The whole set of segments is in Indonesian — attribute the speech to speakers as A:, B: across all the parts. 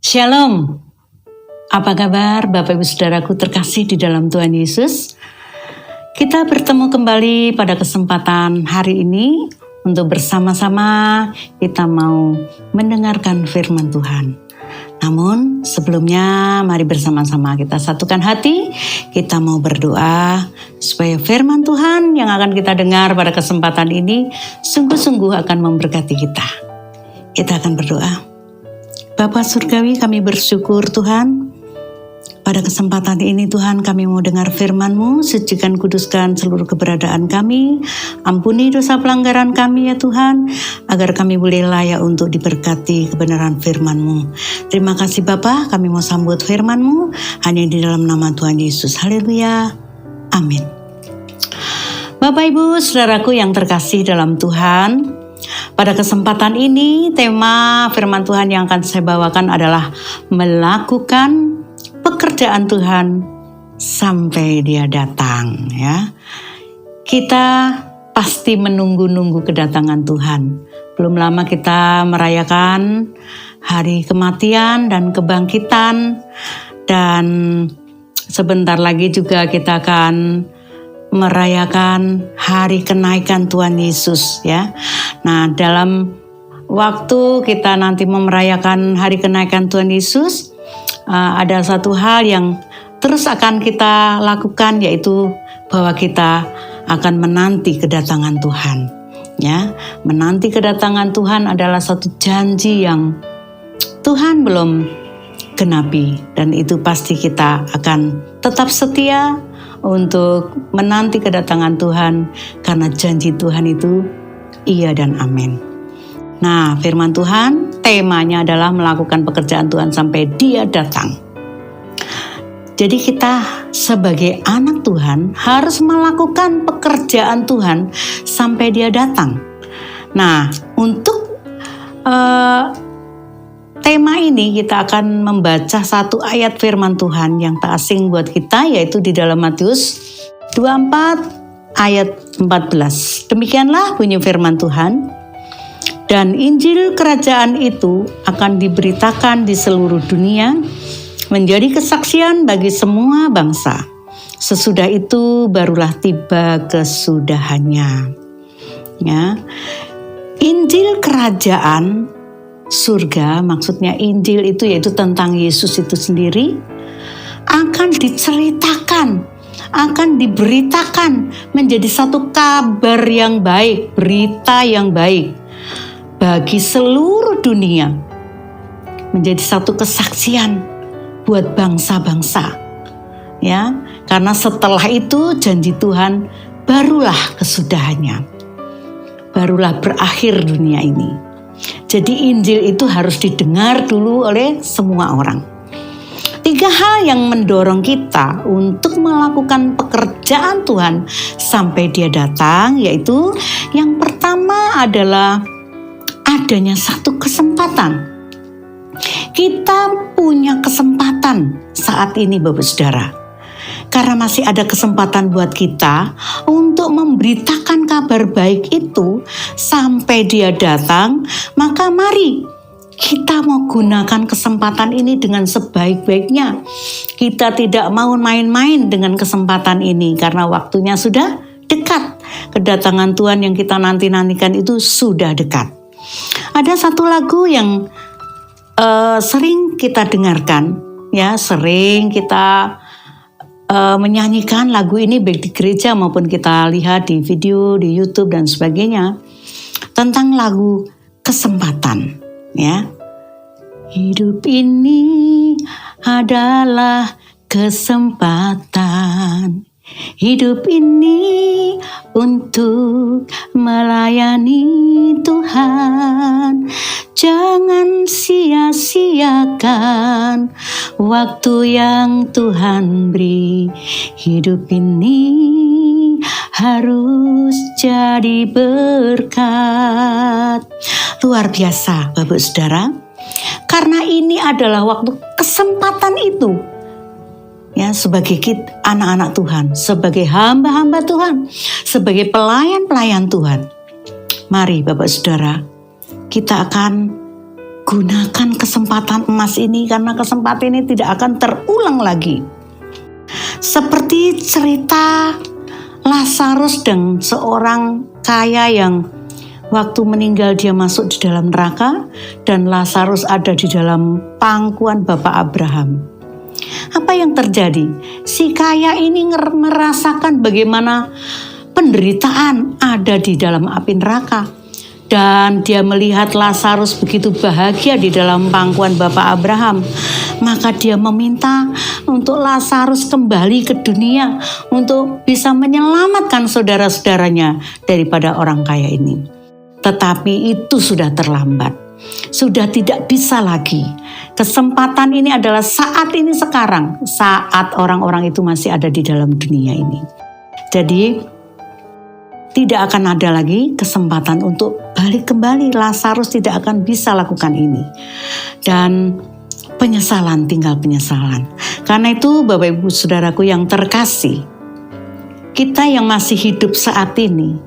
A: Shalom, apa kabar Bapak Ibu Saudaraku terkasih di dalam Tuhan Yesus? Kita bertemu kembali pada kesempatan hari ini untuk bersama-sama kita mau mendengarkan firman Tuhan. Namun sebelumnya mari bersama-sama kita satukan hati, kita mau berdoa supaya firman Tuhan yang akan kita dengar pada kesempatan ini sungguh-sungguh akan memberkati kita. Kita akan berdoa. Bapa Surgawi, kami bersyukur Tuhan, pada kesempatan ini Tuhan kami mau dengar firman-Mu, sucikan kuduskan seluruh keberadaan kami, ampuni dosa pelanggaran kami ya Tuhan, agar kami boleh layak untuk diberkati kebenaran firman-Mu. Terima kasih Bapa, kami mau sambut firman-Mu, hanya di dalam nama Tuhan Yesus. Haleluya, amin. Bapak Ibu Saudaraku yang terkasih dalam Tuhan, pada kesempatan ini tema firman Tuhan yang akan saya bawakan adalah melakukan pekerjaan Tuhan sampai Dia datang ya. Kita pasti menunggu-nunggu kedatangan Tuhan. Belum lama kita merayakan hari kematian dan kebangkitan, dan sebentar lagi juga kita akan merayakan hari kenaikan Tuhan Yesus ya. Nah, dalam waktu kita nanti merayakan hari kenaikan Tuhan Yesus, ada satu hal yang terus akan kita lakukan, yaitu bahwa kita akan menanti kedatangan Tuhan ya. Menanti kedatangan Tuhan adalah satu janji yang Tuhan belum genapi, dan itu pasti kita akan tetap setia untuk menanti kedatangan Tuhan, karena janji Tuhan itu iya dan amin. Nah, firman Tuhan temanya adalah melakukan pekerjaan Tuhan sampai Dia datang. Jadi kita sebagai anak Tuhan harus melakukan pekerjaan Tuhan sampai Dia datang. Nah, untuk tema ini kita akan membaca satu ayat firman Tuhan yang tak asing buat kita, yaitu di dalam Matius 24 ayat 14. Demikianlah bunyi firman Tuhan. Dan Injil kerajaan itu akan diberitakan di seluruh dunia menjadi kesaksian bagi semua bangsa. Sesudah itu barulah tiba kesudahannya. Ya. Injil kerajaan surga, maksudnya Injil itu yaitu tentang Yesus itu sendiri, akan diceritakan, akan diberitakan menjadi satu kabar yang baik, berita yang baik bagi seluruh dunia, menjadi satu kesaksian buat bangsa-bangsa ya. Karena setelah itu janji Tuhan barulah kesudahannya, barulah berakhir dunia ini. Jadi Injil itu harus didengar dulu oleh semua orang. 3 hal yang mendorong kita untuk melakukan pekerjaan Tuhan sampai Dia datang, yaitu yang pertama adalah adanya satu kesempatan. Kita punya kesempatan saat ini Bapak Saudara. Karena masih ada kesempatan buat kita untuk memberitakan kabar baik itu sampai Dia datang, maka mari kita mau gunakan kesempatan ini dengan sebaik-baiknya. Kita tidak mau main-main dengan kesempatan ini, karena waktunya sudah dekat. Kedatangan Tuhan yang kita nanti-nantikan itu sudah dekat. Ada satu lagu yang sering kita dengarkan, ya, sering kita menyanyikan lagu ini baik di gereja maupun kita lihat di video di YouTube dan sebagainya, tentang lagu kesempatan ya. Hidup ini adalah kesempatan, hidup ini untuk melayani Tuhan. Jangan sia-siakan waktu yang Tuhan beri. Hidup ini harus jadi berkat. Luar biasa Bapak Saudara. Karena ini adalah waktu kesempatan itu. Ya, sebagai kita, anak-anak Tuhan, sebagai hamba-hamba Tuhan, sebagai pelayan-pelayan Tuhan. Mari Bapak Saudara, kita akan Gunakan kesempatan emas ini karena kesempatan ini tidak akan terulang lagi. Seperti cerita Lazarus dan seorang kaya yang waktu meninggal dia masuk di dalam neraka dan Lazarus ada di dalam pangkuan Bapak Abraham. Apa yang terjadi? Si kaya ini merasakan bagaimana penderitaan ada di dalam api neraka. Dan dia melihat Lazarus begitu bahagia di dalam pangkuan Bapak Abraham. Maka dia meminta untuk Lazarus kembali ke dunia untuk bisa menyelamatkan saudara-saudaranya daripada orang kaya ini. Tetapi itu sudah terlambat. Sudah tidak bisa lagi. Kesempatan ini adalah saat ini sekarang. Saat orang-orang itu masih ada di dalam dunia ini. Jadi tidak akan ada lagi kesempatan untuk balik kembali. Lazarus tidak akan bisa lakukan ini. Dan penyesalan, tinggal penyesalan. Karena itu Bapak Ibu Saudaraku yang terkasih, kita yang masih hidup saat ini,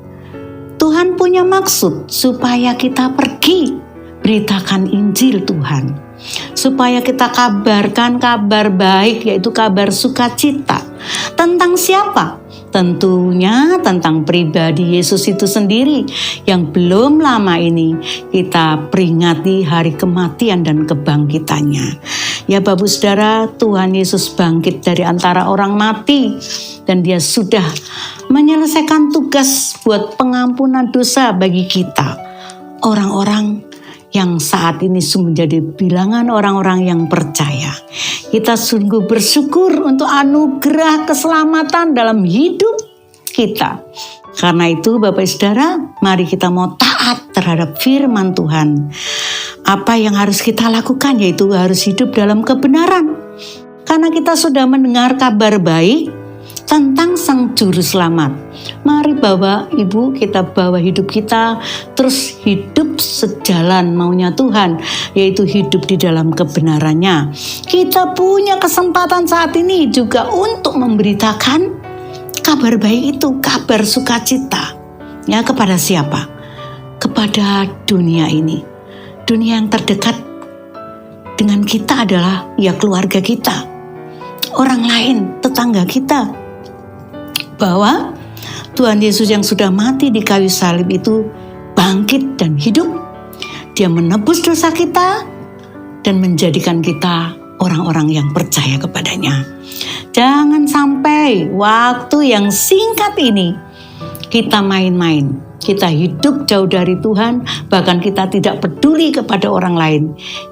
A: Tuhan punya maksud supaya kita pergi beritakan Injil Tuhan. Supaya kita kabarkan kabar baik, yaitu kabar sukacita. Tentang siapa? Tentunya tentang pribadi Yesus itu sendiri yang belum lama ini kita peringati hari kematian dan kebangkitannya. Ya Bapak Saudara, Tuhan Yesus bangkit dari antara orang mati dan dia sudah menyelesaikan tugas buat pengampunan dosa bagi kita. Orang-orang yang saat ini menjadi bilangan orang-orang yang percaya. Kita sungguh bersyukur untuk anugerah keselamatan dalam hidup kita. Karena itu Bapak Saudara, mari kita mau taat terhadap firman Tuhan. Apa yang harus kita lakukan yaitu harus hidup dalam kebenaran. Karena kita sudah mendengar kabar baik tentang Sang Juru Selamat. Mari Bapak Ibu kita bawa hidup kita terus hidup sejalan maunya Tuhan, yaitu hidup di dalam kebenarannya. Kita punya kesempatan saat ini juga untuk memberitakan kabar baik itu, kabar sukacita. Ya, kepada siapa? Kepada dunia ini. Dunia yang terdekat dengan kita adalah ya keluarga kita, orang lain, tetangga kita. Bahwa Tuhan Yesus yang sudah mati di kayu salib itu bangkit dan hidup. Dia menebus dosa kita dan menjadikan kita orang-orang yang percaya kepadanya. Jangan sampai waktu yang singkat ini kita main-main. Kita hidup jauh dari Tuhan, bahkan kita tidak peduli kepada orang lain.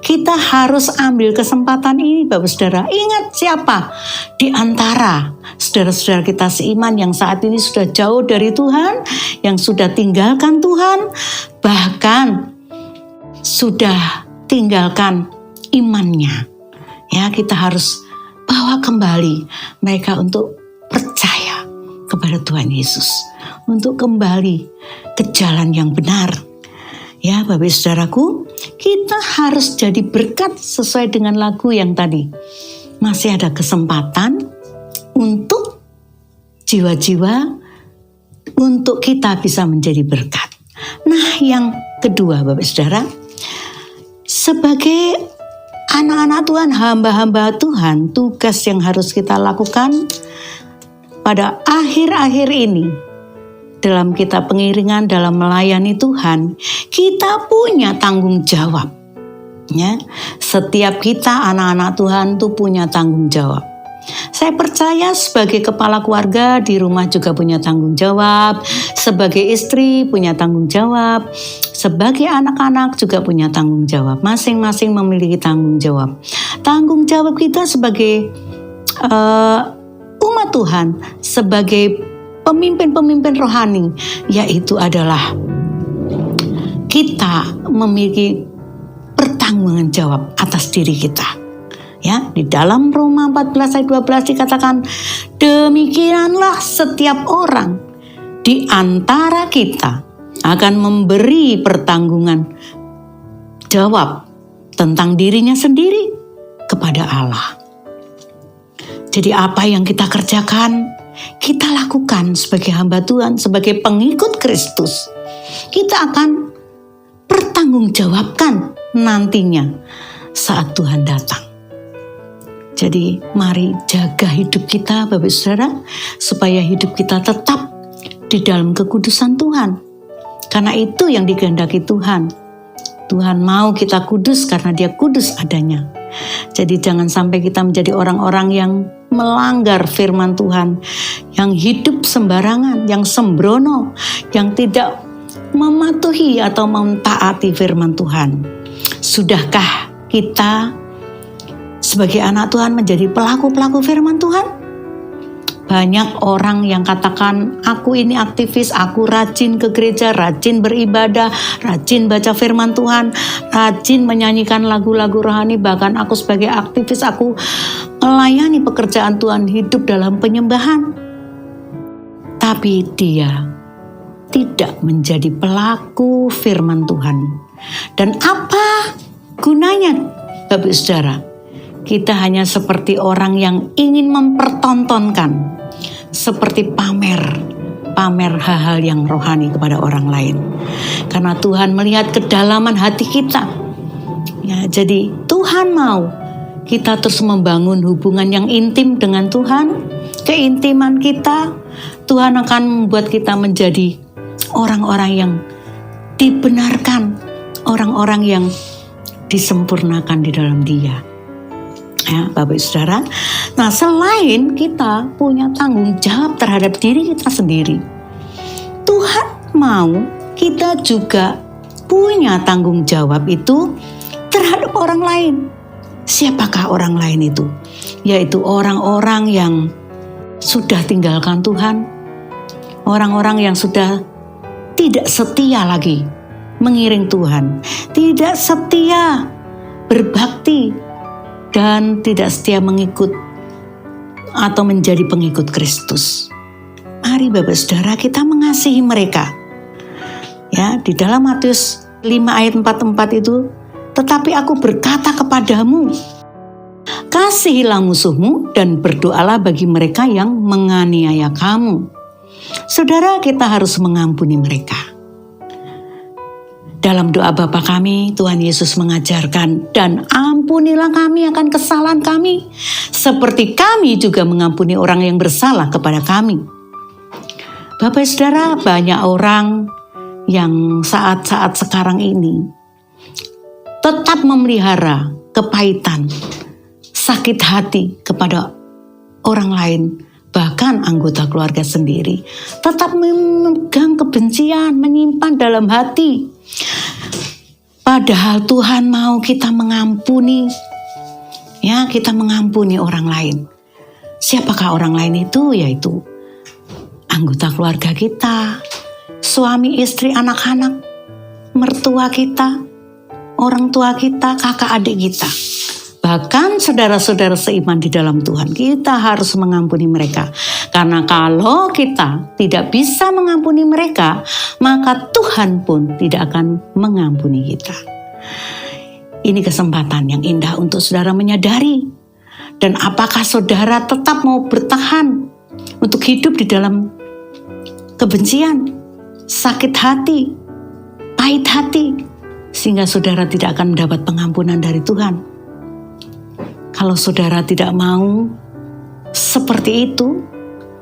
A: Kita harus ambil kesempatan ini, Bapak Saudara. Ingat siapa di antara saudara-saudara kita seiman yang saat ini sudah jauh dari Tuhan, yang sudah tinggalkan Tuhan, bahkan sudah tinggalkan imannya. Ya, kita harus bawa kembali mereka untuk percaya kepada Tuhan Yesus, untuk kembali ke jalan yang benar. Ya Bapak Saudaraku, kita harus jadi berkat sesuai dengan lagu yang tadi. Masih ada kesempatan untuk jiwa-jiwa, untuk kita bisa menjadi berkat. Nah yang kedua Bapak Saudara, sebagai anak-anak Tuhan, hamba-hamba Tuhan, tugas yang harus kita lakukan pada akhir-akhir ini, dalam kita pengiringan, dalam melayani Tuhan, kita punya tanggung jawab. Ya, setiap kita anak-anak Tuhan tuh punya tanggung jawab. Saya percaya sebagai kepala keluarga di rumah juga punya tanggung jawab, sebagai istri punya tanggung jawab, sebagai anak-anak juga punya tanggung jawab. Masing-masing memiliki tanggung jawab. Tanggung jawab kita sebagai umat Tuhan, sebagai pemimpin-pemimpin rohani, yaitu adalah kita memiliki pertanggungjawaban jawab atas diri kita. Ya, di dalam Roma 14 ayat 12 dikatakan, demikianlah setiap orang di antara kita akan memberi pertanggungan jawab tentang dirinya sendiri kepada Allah. Jadi apa yang kita kerjakan, kita lakukan sebagai hamba Tuhan, sebagai pengikut Kristus. Kita akan pertanggungjawabkan nantinya saat Tuhan datang. Jadi mari jaga hidup kita Bapak Saudara, supaya hidup kita tetap di dalam kekudusan Tuhan. Karena itu yang dikehendaki Tuhan. Tuhan mau kita kudus karena Dia kudus adanya. Jadi jangan sampai kita menjadi orang-orang yang melanggar firman Tuhan, yang hidup sembarangan, yang sembrono, yang tidak mematuhi atau mentaati firman Tuhan. Sudahkah kita sebagai anak Tuhan menjadi pelaku-pelaku firman Tuhan? Banyak orang yang katakan, aku ini aktivis, aku rajin ke gereja, rajin beribadah, rajin baca firman Tuhan, rajin menyanyikan lagu-lagu rohani, bahkan aku sebagai aktivis, aku melayani pekerjaan Tuhan, hidup dalam penyembahan. Tapi dia tidak menjadi pelaku firman Tuhan. Dan apa gunanya, Bapak Saudara? Kita hanya seperti orang yang ingin mempertontonkan, seperti pamer hal-hal yang rohani kepada orang lain. Karena Tuhan melihat kedalaman hati kita. Ya, jadi Tuhan mau kita terus membangun hubungan yang intim dengan Tuhan. Keintiman kita, Tuhan akan membuat kita menjadi orang-orang yang dibenarkan, orang-orang yang disempurnakan di dalam Dia. Ya, Bapak Saudara. Nah, selain kita punya tanggung jawab terhadap diri kita sendiri, Tuhan mau kita juga punya tanggung jawab itu terhadap orang lain. Siapakah orang lain itu? Yaitu orang-orang yang sudah tinggalkan Tuhan, orang-orang yang sudah tidak setia lagi mengiring Tuhan, tidak setia berbakti, dan tidak setia mengikut atau menjadi pengikut Kristus. Mari Bapak Saudara kita mengasihi mereka. Ya, di dalam Matius 5 ayat 44 itu, tetapi aku berkata kepadamu, kasihilah musuhmu dan berdoalah bagi mereka yang menganiaya kamu. Saudara, kita harus mengampuni mereka. Dalam doa Bapa kami, Tuhan Yesus mengajarkan, dan ampunilah kami akan kesalahan kami, seperti kami juga mengampuni orang yang bersalah kepada kami. Bapak Saudara, banyak orang yang saat-saat sekarang ini tetap memelihara kepahitan, sakit hati kepada orang lain, bahkan anggota keluarga sendiri, tetap memegang kebencian, menyimpan dalam hati. Padahal Tuhan mau kita mengampuni, ya, kita mengampuni orang lain. Siapakah orang lain itu? Yaitu anggota keluarga kita, suami, istri, anak-anak, mertua kita, orang tua kita, kakak adik kita. Bahkan saudara-saudara seiman di dalam Tuhan, kita harus mengampuni mereka. Karena kalau kita tidak bisa mengampuni mereka, maka Tuhan pun tidak akan mengampuni kita. Ini kesempatan yang indah untuk saudara menyadari. Dan apakah saudara tetap mau bertahan untuk hidup di dalam kebencian, sakit hati, pahit hati, sehingga saudara tidak akan mendapat pengampunan dari Tuhan? Kalau saudara tidak mau seperti itu,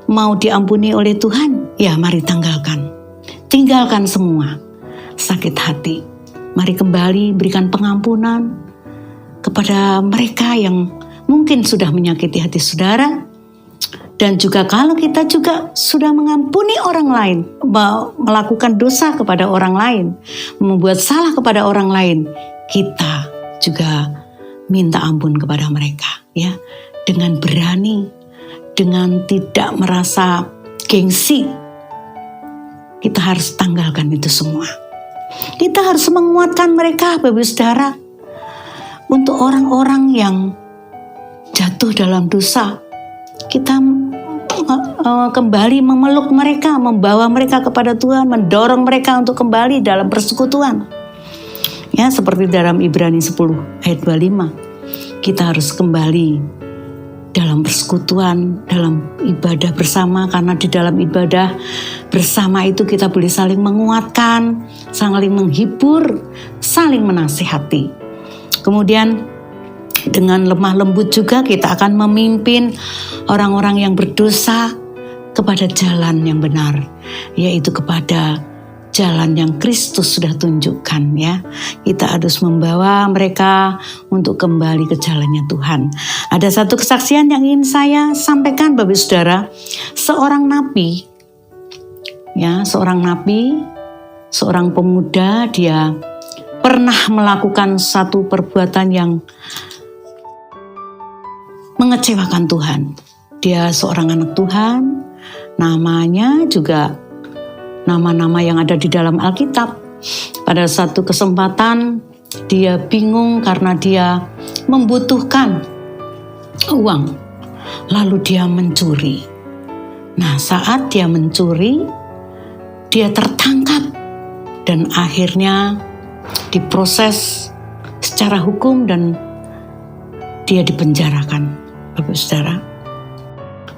A: mau diampuni oleh Tuhan, ya mari tinggalkan semua sakit hati. Mari kembali berikan pengampunan kepada mereka yang mungkin sudah menyakiti hati saudara. Dan juga kalau kita juga sudah mengampuni orang lain, melakukan dosa kepada orang lain, membuat salah kepada orang lain, kita juga minta ampun kepada mereka, ya, dengan berani, dengan tidak merasa gengsi. Kita harus tanggalkan itu semua. Kita harus menguatkan mereka, Bapak Saudara, untuk orang-orang yang jatuh dalam dosa. Kita kembali memeluk mereka, membawa mereka kepada Tuhan, mendorong mereka untuk kembali dalam persekutuan. Ya, seperti dalam Ibrani 10 ayat 25. Kita harus kembali dalam persekutuan, dalam ibadah bersama, karena di dalam ibadah bersama itu kita boleh saling menguatkan, saling menghibur, saling menasihati. Kemudian dengan lemah lembut juga kita akan memimpin orang-orang yang berdosa kepada jalan yang benar, yaitu kepada jalan yang Kristus sudah tunjukkan ya. Kita harus membawa mereka untuk kembali ke jalannya Tuhan. Ada satu kesaksian yang ingin saya sampaikan Bapak Saudara. Seorang nabi, seorang pemuda, dia pernah melakukan satu perbuatan yang mengecewakan Tuhan. Dia seorang anak Tuhan, namanya juga nama-nama yang ada di dalam Alkitab. Pada satu kesempatan dia bingung karena dia membutuhkan uang. Lalu dia mencuri. Nah, saat dia mencuri, dia tertangkap dan akhirnya diproses secara hukum dan dia dipenjarakan, Bapak Saudara.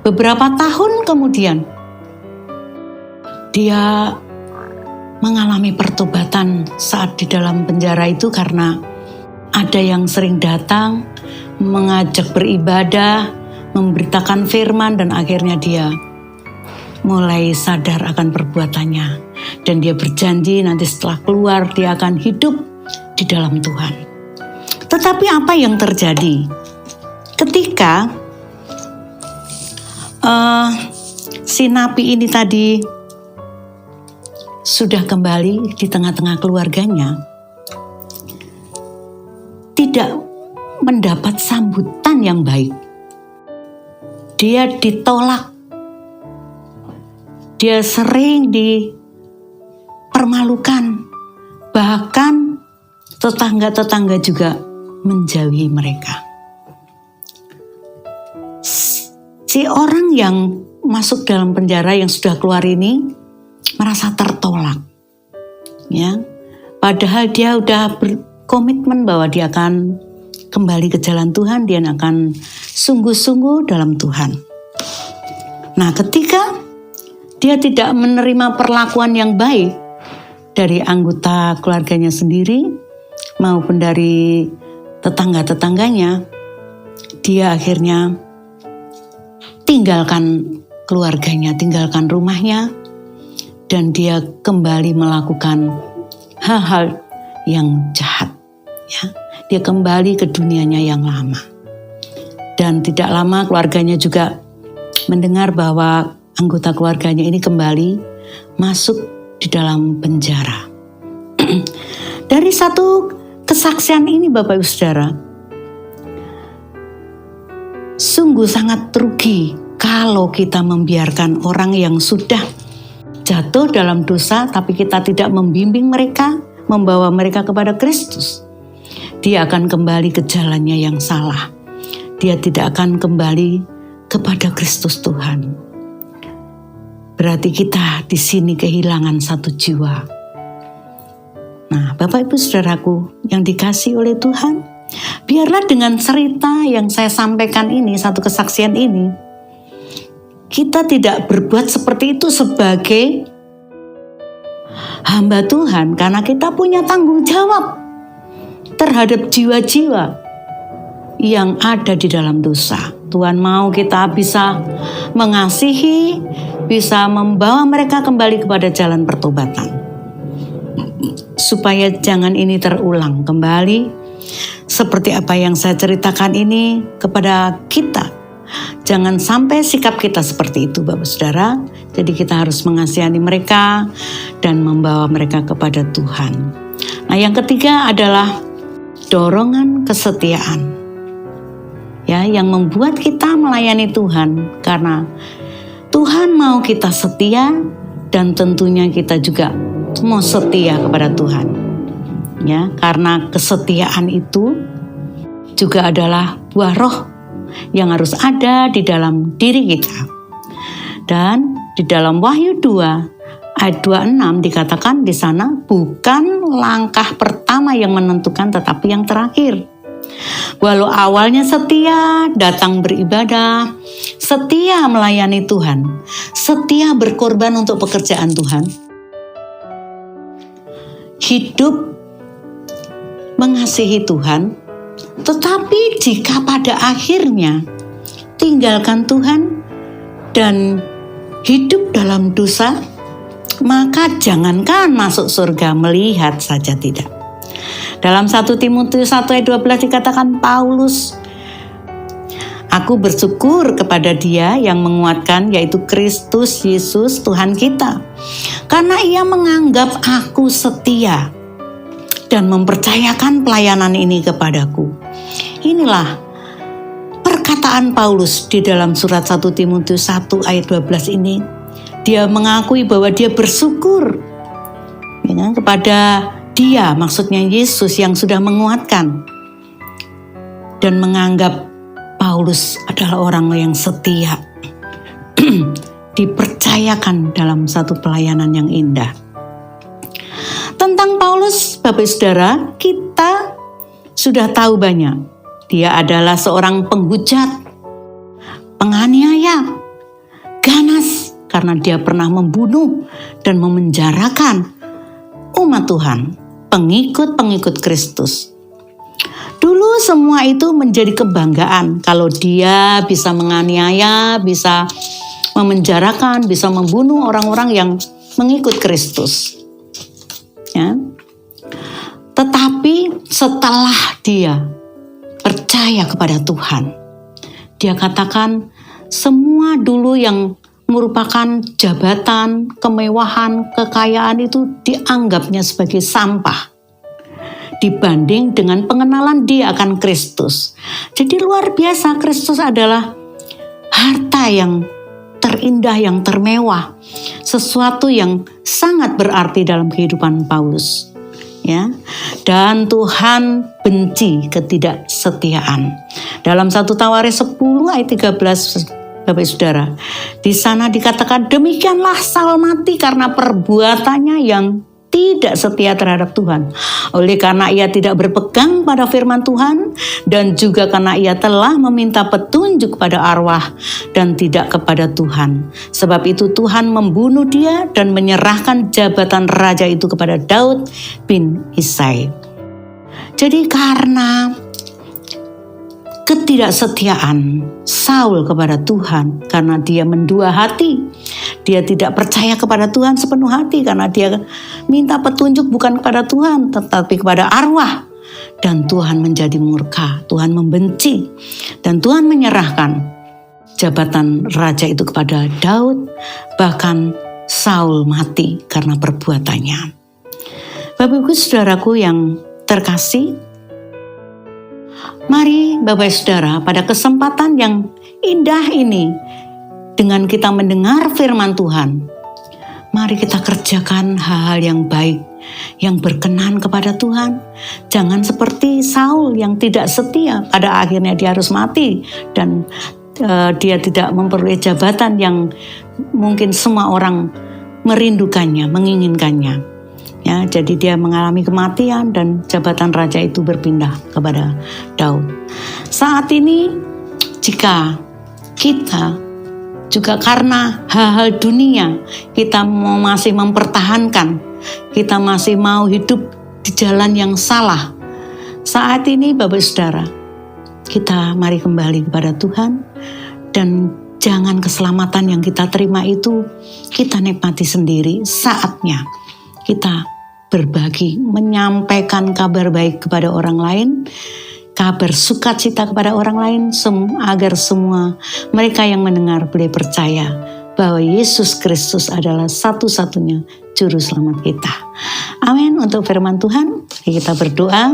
A: Beberapa tahun kemudian dia mengalami pertobatan saat di dalam penjara itu karena ada yang sering datang mengajak beribadah, memberitakan firman, dan akhirnya dia mulai sadar akan perbuatannya. Dan dia berjanji nanti setelah keluar dia akan hidup di dalam Tuhan. Tetapi apa yang terjadi? Ketika si napi ini tadi sudah kembali di tengah-tengah keluarganya, tidak mendapat sambutan yang baik. Dia ditolak. Dia sering dipermalukan. Bahkan tetangga-tetangga juga menjauhi mereka. Si orang yang masuk dalam penjara yang sudah keluar ini merasa tertolak, ya. Padahal dia udah berkomitmen bahwa dia akan kembali ke jalan Tuhan, dia akan sungguh-sungguh dalam Tuhan. Nah, ketika dia tidak menerima perlakuan yang baik dari anggota keluarganya sendiri maupun dari tetangga-tetangganya, dia akhirnya tinggalkan keluarganya, tinggalkan rumahnya, dan dia kembali melakukan hal-hal yang jahat. Ya. Dia kembali ke dunianya yang lama. Dan tidak lama keluarganya juga mendengar bahwa anggota keluarganya ini kembali masuk di dalam penjara. Dari satu kesaksian ini Bapak Ibu Saudara, sungguh sangat rugi kalau kita membiarkan orang yang sudah jatuh dalam dosa, tapi kita tidak membimbing mereka, membawa mereka kepada Kristus. Dia akan kembali ke jalannya yang salah. Dia tidak akan kembali kepada Kristus Tuhan. Berarti kita di sini kehilangan satu jiwa. Nah, Bapak Ibu Saudaraku yang dikasihi oleh Tuhan, biarlah dengan cerita yang saya sampaikan ini, satu kesaksian ini, kita tidak berbuat seperti itu sebagai hamba Tuhan, karena kita punya tanggung jawab terhadap jiwa-jiwa yang ada di dalam dosa. Tuhan mau kita bisa mengasihi, bisa membawa mereka kembali kepada jalan pertobatan. Supaya jangan ini terulang kembali seperti apa yang saya ceritakan ini kepada kita. Jangan sampai sikap kita seperti itu Bapak Saudara. Jadi kita harus mengasihani mereka dan membawa mereka kepada Tuhan. Nah, yang ketiga adalah dorongan kesetiaan. Ya, yang membuat kita melayani Tuhan karena Tuhan mau kita setia dan tentunya kita juga mau setia kepada Tuhan. Ya, karena kesetiaan itu juga adalah buah roh yang harus ada di dalam diri kita. Dan di dalam Wahyu 2 ayat 26 dikatakan di sana, bukan langkah pertama yang menentukan tetapi yang terakhir. Walau awalnya setia datang beribadah, setia melayani Tuhan, setia berkorban untuk pekerjaan Tuhan, hidup mengasihi Tuhan, Tetapi jika pada akhirnya tinggalkan Tuhan dan hidup dalam dosa, maka jangankan masuk surga, melihat saja tidak. Dalam 1 Timotius 1 ayat 12 dikatakan Paulus, "Aku bersyukur kepada Dia yang menguatkan, yaitu Kristus Yesus Tuhan kita, karena Ia menganggap aku setia dan mempercayakan pelayanan ini kepadaku." Inilah perkataan Paulus di dalam surat 1 Timotius 1 ayat 12 ini. Dia mengakui bahwa dia bersyukur kepada Dia, maksudnya Yesus yang sudah menguatkan, dan menganggap Paulus adalah orang yang setia, dipercayakan dalam satu pelayanan yang indah. Tentang Paulus, Bapak Saudara, kita sudah tahu banyak. Dia adalah seorang penghujat, penganiaya, ganas karena dia pernah membunuh dan memenjarakan umat Tuhan, pengikut-pengikut Kristus. Dulu semua itu menjadi kebanggaan kalau dia bisa menganiaya, bisa memenjarakan, bisa membunuh orang-orang yang mengikut Kristus. Ya. Tetapi setelah dia percaya kepada Tuhan, dia katakan semua dulu yang merupakan jabatan, kemewahan, kekayaan itu dianggapnya sebagai sampah dibanding dengan pengenalan dia akan Kristus. Jadi luar biasa, Kristus adalah harta yang terindah, yang termewah, sesuatu yang sangat berarti dalam kehidupan Paulus. Ya, dan Tuhan benci ketidaksetiaan. Dalam 1 Tawaris 10 ayat 13, Bapak Saudara, di sana dikatakan demikianlah Saul mati karena perbuatannya yang tidak setia terhadap Tuhan. Oleh karena ia tidak berpegang pada firman Tuhan, dan juga karena ia telah meminta petunjuk pada arwah dan tidak kepada Tuhan. Sebab itu Tuhan membunuh dia dan menyerahkan jabatan raja itu kepada Daud bin Isai. Jadi karena ketidaksetiaan Saul kepada Tuhan, karena dia mendua hati, dia tidak percaya kepada Tuhan sepenuh hati, karena dia minta petunjuk bukan kepada Tuhan tetapi kepada arwah, dan Tuhan menjadi murka, Tuhan membenci, dan Tuhan menyerahkan jabatan raja itu kepada Daud. Bahkan Saul mati karena perbuatannya. Bapak Ibu Saudaraku yang terkasih, mari Bapak Saudara, pada kesempatan yang indah ini, dengan kita mendengar firman Tuhan, mari kita kerjakan hal-hal yang baik, yang berkenan kepada Tuhan. Jangan seperti Saul yang tidak setia, pada akhirnya dia harus mati, dan dia tidak memperoleh jabatan yang mungkin semua orang merindukannya, menginginkannya. Ya, jadi dia mengalami kematian dan jabatan raja itu berpindah kepada Daud. Saat ini jika kita juga karena hal-hal dunia, kita masih mempertahankan, kita masih mau hidup di jalan yang salah. Saat ini Bapak Saudara, kita mari kembali kepada Tuhan, dan jangan keselamatan yang kita terima itu kita nikmati sendiri. Saatnya kita berbagi, menyampaikan kabar baik kepada orang lain, kabar sukacita kepada orang lain, agar semua mereka yang mendengar boleh percaya bahwa Yesus Kristus adalah satu-satunya juru selamat kita. Amin. Untuk firman Tuhan, mari kita berdoa.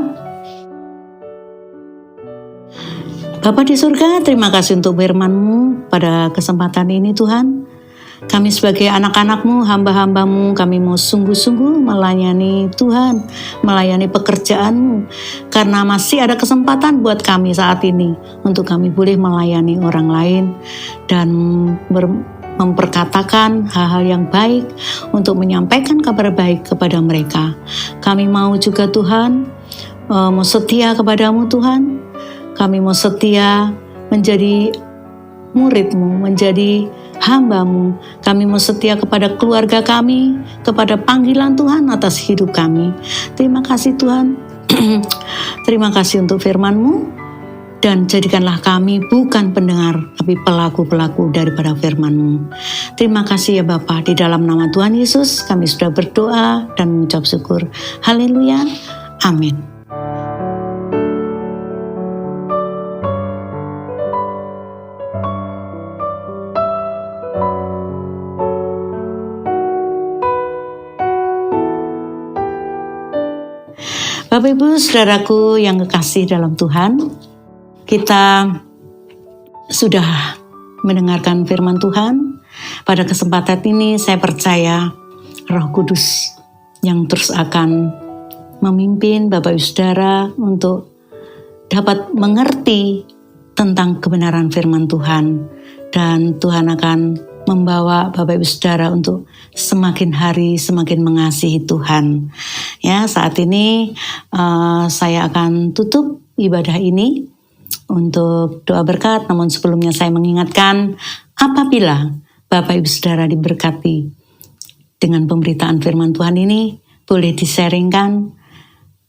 A: Bapa di surga, terima kasih untuk firman-Mu pada kesempatan ini Tuhan. Kami sebagai anak-anak-Mu, hamba-hamba-Mu, kami mau sungguh-sungguh melayani Tuhan, melayani pekerjaan-Mu. Karena masih ada kesempatan buat kami saat ini, untuk kami boleh melayani orang lain, dan memperkatakan hal-hal yang baik, untuk menyampaikan kabar baik kepada mereka. Kami mau juga Tuhan, mau setia kepada-Mu Tuhan. Kami mau setia menjadi murid-Mu, menjadi hamba-Mu. Kami mau setia kepada keluarga kami, kepada panggilan Tuhan atas hidup kami. Terima kasih Tuhan, Terima kasih untuk firman-Mu, dan jadikanlah kami bukan pendengar, tapi pelaku-pelaku daripada firman-Mu. Terima kasih ya Bapa, di dalam nama Tuhan Yesus kami sudah berdoa dan mengucap syukur. Haleluya, amin. Bapak Ibu Saudaraku yang kekasih dalam Tuhan, kita sudah mendengarkan firman Tuhan. Pada kesempatan ini saya percaya Roh Kudus yang terus akan memimpin Bapak Ibu Saudara untuk dapat mengerti tentang kebenaran firman Tuhan. Dan Tuhan akan membawa Bapak Ibu Saudara untuk semakin hari semakin mengasihi Tuhan. Ya, saat ini saya akan tutup ibadah ini untuk doa berkat, namun sebelumnya saya mengingatkan, apabila Bapak Ibu Saudara diberkati dengan pemberitaan firman Tuhan ini, boleh di-sharingkan,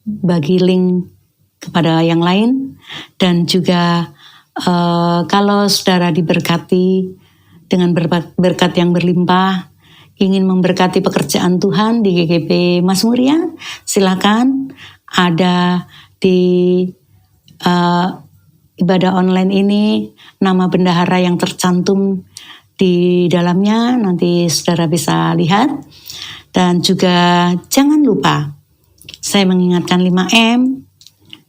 A: bagi link kepada yang lain, dan juga kalau saudara diberkati dengan berkat yang berlimpah, ingin memberkati pekerjaan Tuhan di GKP Mazmuria, silakan ada di ibadah online ini nama bendahara yang tercantum di dalamnya, nanti saudara bisa lihat. Dan juga jangan lupa, saya mengingatkan 5M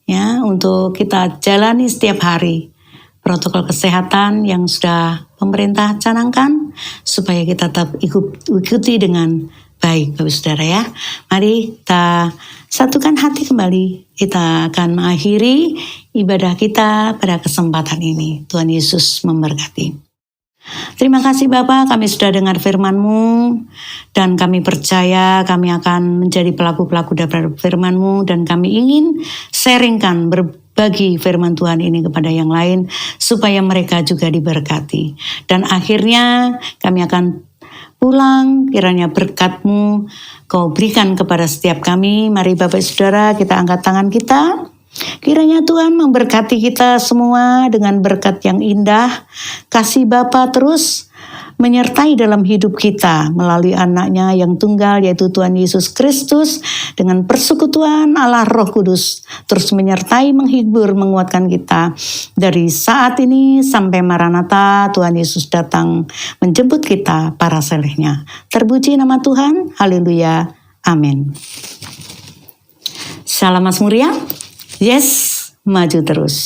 A: ya, untuk kita jalani setiap hari protokol kesehatan yang sudah pemerintah canangkan, supaya kita tetap ikuti dengan baik, Bapak Saudara ya. Mari kita satukan hati kembali. Kita akan mengakhiri ibadah kita pada kesempatan ini. Tuhan Yesus memberkati. Terima kasih Bapak, kami sudah dengar firman-Mu, dan kami percaya kami akan menjadi pelaku-pelaku dari firman-Mu, dan kami ingin sharingkan, berbagi firman Tuhan ini kepada yang lain, supaya mereka juga diberkati. Dan akhirnya kami akan pulang, kiranya berkat-Mu Kau berikan kepada setiap kami. Mari Bapak Saudara, kita angkat tangan kita. Kiranya Tuhan memberkati kita semua dengan berkat yang indah. Kasih Bapa terus menyertai dalam hidup kita melalui anaknya yang tunggal, yaitu Tuhan Yesus Kristus, dengan persekutuan Allah Roh Kudus terus menyertai, menghibur, menguatkan kita dari saat ini sampai Maranatha Tuhan Yesus datang menjemput kita para selehnya. Terpuji nama Tuhan, haleluya, amin. Salam Mazmuria. Yes, maju terus.